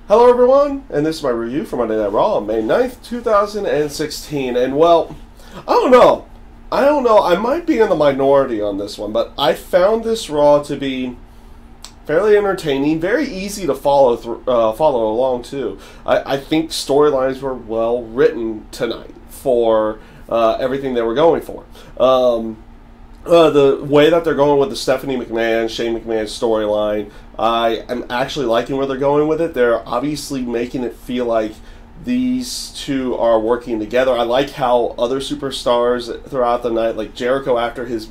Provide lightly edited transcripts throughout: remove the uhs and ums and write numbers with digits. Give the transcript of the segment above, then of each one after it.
Hello everyone, and this is my review for Monday Night Raw on May 9th, 2016. And well, I don't know, I might be in the minority on this one, but I found this Raw to be fairly entertaining, very easy to follow along too. I think storylines were well written tonight for everything they were going for. The way that they're going with the Stephanie McMahon, Shane McMahon storyline, I am actually liking where they're going with it. They're obviously making it feel like these two are working together. I like how other superstars throughout the night, like Jericho after his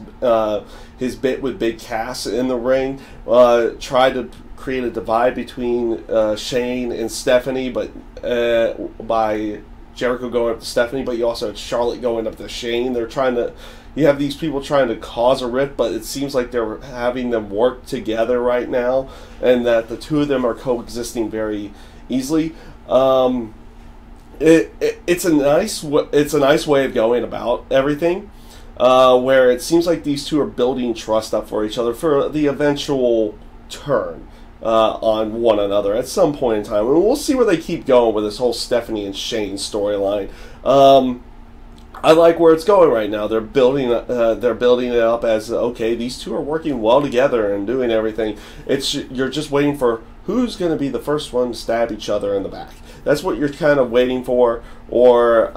bit with Big Cass in the ring, tried to create a divide between Shane and Stephanie, but by Jericho going up to Stephanie, but you also had Charlotte going up to Shane. You have these people trying to cause a rift, but it seems like they're having them work together right now, and that the two of them are coexisting very easily. It's a nice way of going about everything, where it seems like these two are building trust up for each other for the eventual turn on one another at some point in time. And we'll see where they keep going with this whole Stephanie and Shane storyline. I like where it's going right now. They're building it up as, okay, these two are working well together and doing everything. You're just waiting for who's going to be the first one to stab each other in the back. That's what you're kind of waiting for, or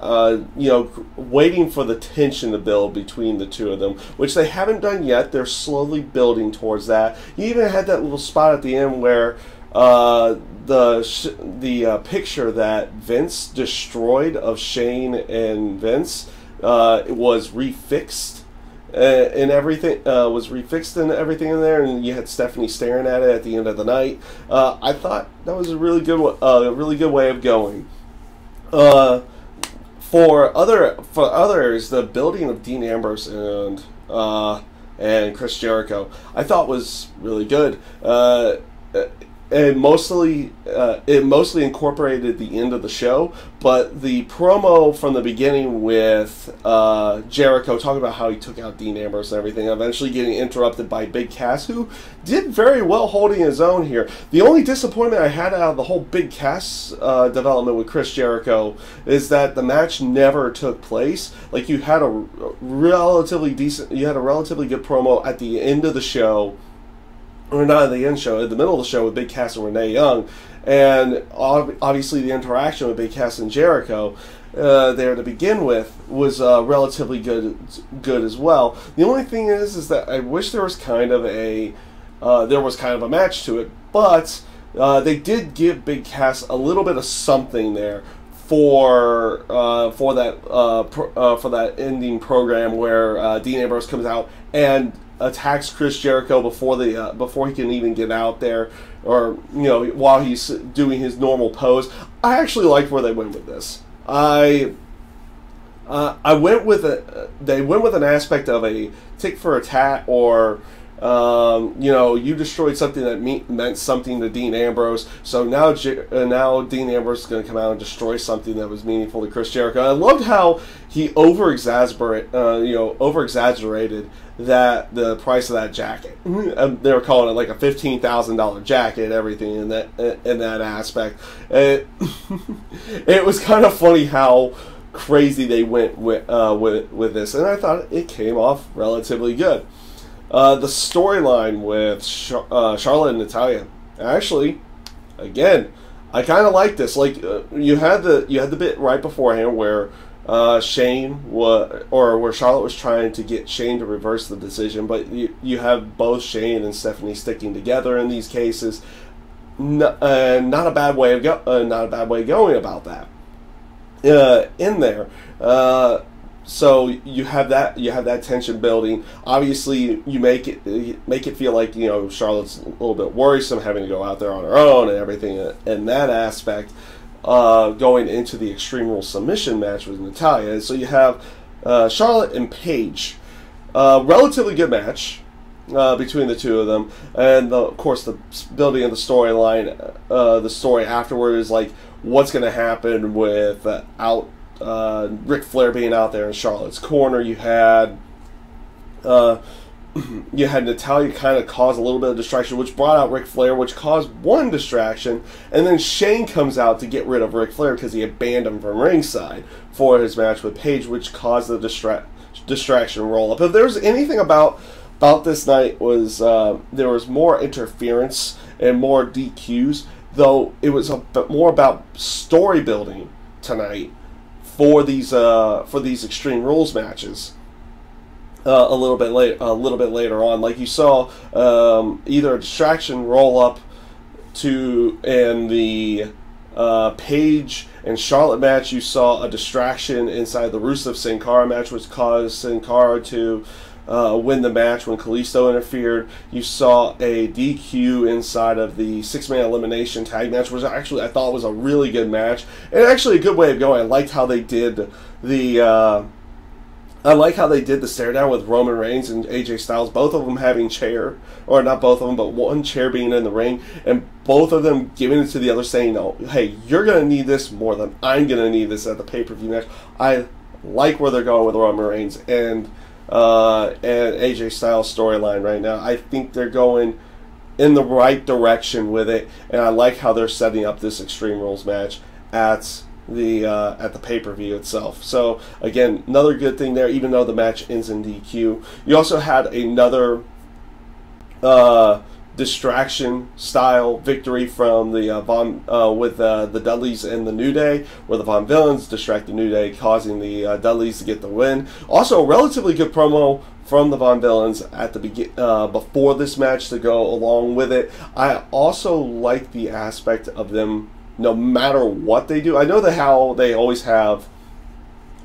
waiting for the tension to build between the two of them, which they haven't done yet. They're slowly building towards that. You even had that little spot at the end where the picture that Vince destroyed of Shane and Vince was refixed and everything in there, and you had Stephanie staring at it at the end of the night. I thought that was a really good way of going. For others, the building of Dean Ambrose and Chris Jericho, I thought was really good. It mostly incorporated the end of the show, but the promo from the beginning with Jericho talking about how he took out Dean Ambrose and everything, eventually getting interrupted by Big Cass, who did very well holding his own here. The only disappointment I had out of the whole Big Cass development with Chris Jericho is that the match never took place. Like, you had a relatively good promo at the end of the show. Or not at the end show, at the middle of the show with Big Cass and Renee Young, and obviously the interaction with Big Cass and Jericho there to begin with was relatively good as well. The only thing is that I wish there was kind of a match to it, but they did give Big Cass a little bit of something there for that ending program where Dean Ambrose comes out and attacks Chris Jericho before he can even get out there, or while he's doing his normal pose. I actually liked where they went with this. They went with an aspect of a tick for a tat, or you destroyed something that meant something to Dean Ambrose, so now Dean Ambrose is going to come out and destroy something that was meaningful to Chris Jericho. I loved how he over-exaggerated that the price of that jacket. They were calling it like a $15,000 jacket and everything in that aspect. It was kind of funny how crazy they went with this, and I thought it came off relatively good. The storyline with Charlotte and Natalya, actually, again, I kind of like this. Like, you had the bit right beforehand where where Charlotte was trying to get Shane to reverse the decision, but you have both Shane and Stephanie sticking together in these cases. Not a bad way going about that. In there. So you have that tension building. Obviously, you make it feel like Charlotte's a little bit worrisome, having to go out there on her own and everything in that aspect. Going into the Extreme Rules submission match with Natalya, so you have Charlotte and Paige. Relatively good match between the two of them, and of course the building of the storyline. The story afterward is like what's going to happen with Ric Flair being out there in Charlotte's corner. You had you had Natalya kind of cause a little bit of distraction, which brought out Ric Flair, which caused one distraction, and then Shane comes out to get rid of Ric Flair because he had banned him from ringside for his match with Paige, which caused the distraction roll-up. If there's anything about this night was there was more interference and more DQs, though it was a bit more about story building tonight for these Extreme Rules matches. A little bit later on, like you saw either a distraction roll up to in the Paige and Charlotte match. You saw a distraction inside the Rusev Sin Cara match, which caused Sin Cara to win the match when Kalisto interfered. You saw a DQ inside of the 6-man elimination tag match, which actually I thought was a really good match and actually a good way of going. I liked how they did the stare down with Roman Reigns and AJ Styles, both of them having chair, or not both of them, but one chair being in the ring, and both of them giving it to the other, saying, "No, hey, you're going to need this more than I'm going to need this at the pay-per-view match." I like where they're going with Roman Reigns and AJ Styles storyline right now. I think they're going in the right direction with it, and I like how they're setting up this Extreme Rules match at the pay-per-view itself. So again, another good thing there, even though the match ends in DQ. You also had another distraction style victory from the with the Dudleys and the New Day, where the Von Villains distract the New Day, causing the Dudleys to get the win. Also, a relatively good promo from the Von Villains at the before this match to go along with it. I also like the aspect of them, no matter what they do. I know how they always have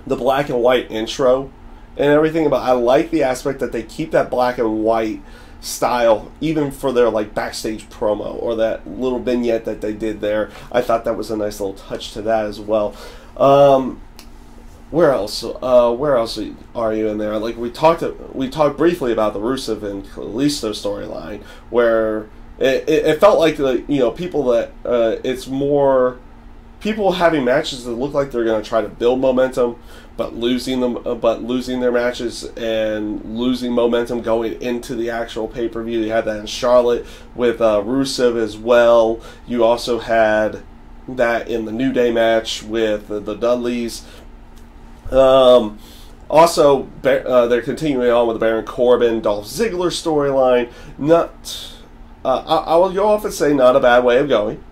the black and white intro and everything, but I like the aspect that they keep that black and white style even for their like backstage promo or that little vignette that they did there. I thought that was a nice little touch to that as well. Where else are you in there? Like we talked briefly about the Rusev and Kalisto storyline, where it felt like people that it's more people having matches that look like they're going to try to build momentum, but losing their matches and losing momentum going into the actual pay-per-view. You had that in Charlotte with Rusev as well. You also had that in the New Day match with the Dudleys. Also, they're continuing on with the Baron Corbin, Dolph Ziggler storyline. I will go off and say not a bad way of going.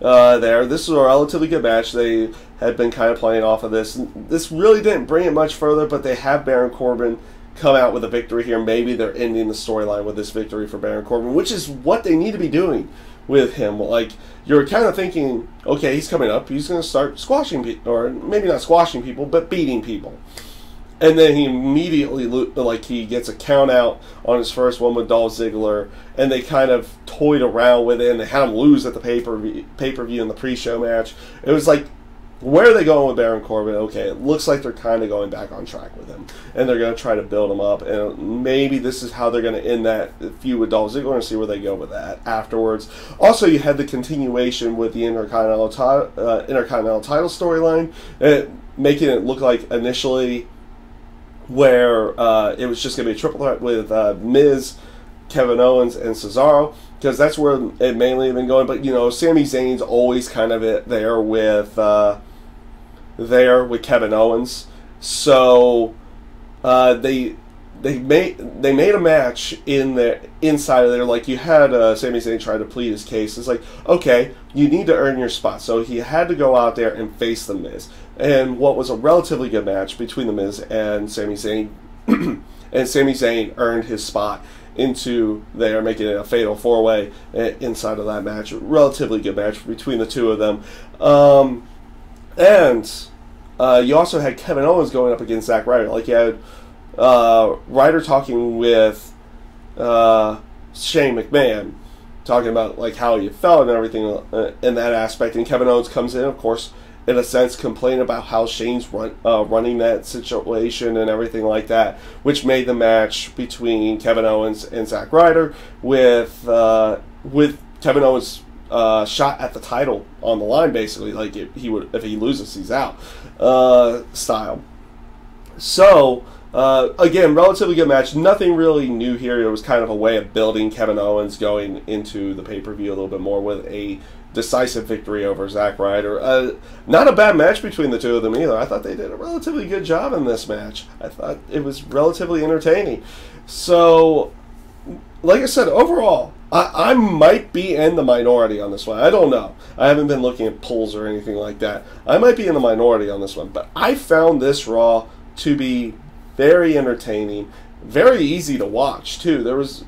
This was a relatively good match. They had been kind of playing off of this. This really didn't bring it much further, but they have Baron Corbin come out with a victory here. Maybe they're ending the storyline with this victory for Baron Corbin, which is what they need to be doing with him. Like, you're kind of thinking, okay, he's coming up. He's going to start squashing people, or maybe not squashing people, but beating people. And then he immediately, he gets a count out on his first one with Dolph Ziggler, and they kind of toyed around with it, and they had him lose at the pay-per-view in the pre-show match. It was like, where are they going with Baron Corbin? Okay, it looks like they're kind of going back on track with him, and they're going to try to build him up, and maybe this is how they're going to end that feud with Dolph Ziggler and see where they go with that afterwards. Also, you had the continuation with the Intercontinental title storyline, making it look like initially where it was just going to be a triple threat with Miz, Kevin Owens, and Cesaro, because that's where it mainly been going. But Sami Zayn's always kind of there with Kevin Owens, so they made a match inside of there. Like, you had Sami Zayn try to plead his case. It's like, okay, you need to earn your spot, so he had to go out there and face the Miz. And what was a relatively good match between the Miz and Sami Zayn, and Sami Zayn earned his spot into there, making it a fatal 4-way inside of that match. Relatively good match between the two of them. And you also had Kevin Owens going up against Zack Ryder. Like, you had Ryder talking with Shane McMahon, talking about like how he felt and everything in that aspect. And Kevin Owens comes in, of course, in a sense, complaining about how Shane's running that situation and everything like that, which made the match between Kevin Owens and Zack Ryder with Kevin Owens' shot at the title on the line, basically. Like, if he loses, he's out style. So Again, relatively good match. Nothing really new here. It was kind of a way of building Kevin Owens going into the pay-per-view a little bit more with a decisive victory over Zack Ryder. Not a bad match between the two of them either. I thought they did a relatively good job in this match. I thought it was relatively entertaining. So, like I said, overall, I might be in the minority on this one. I don't know. I haven't been looking at polls or anything like that. I might be in the minority on this one. But I found this Raw to be very entertaining, very easy to watch, too. There was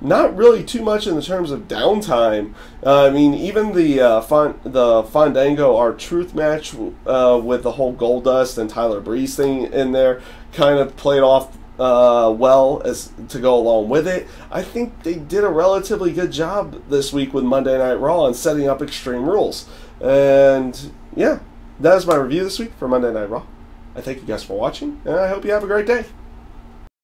not really too much in the terms of downtime. I mean, even the Fandango R-Truth match with the whole Goldust and Tyler Breeze thing in there kind of played off well as to go along with it. I think they did a relatively good job this week with Monday Night Raw and setting up Extreme Rules. And yeah, that is my review this week for Monday Night Raw. I thank you guys for watching, and I hope you have a great day.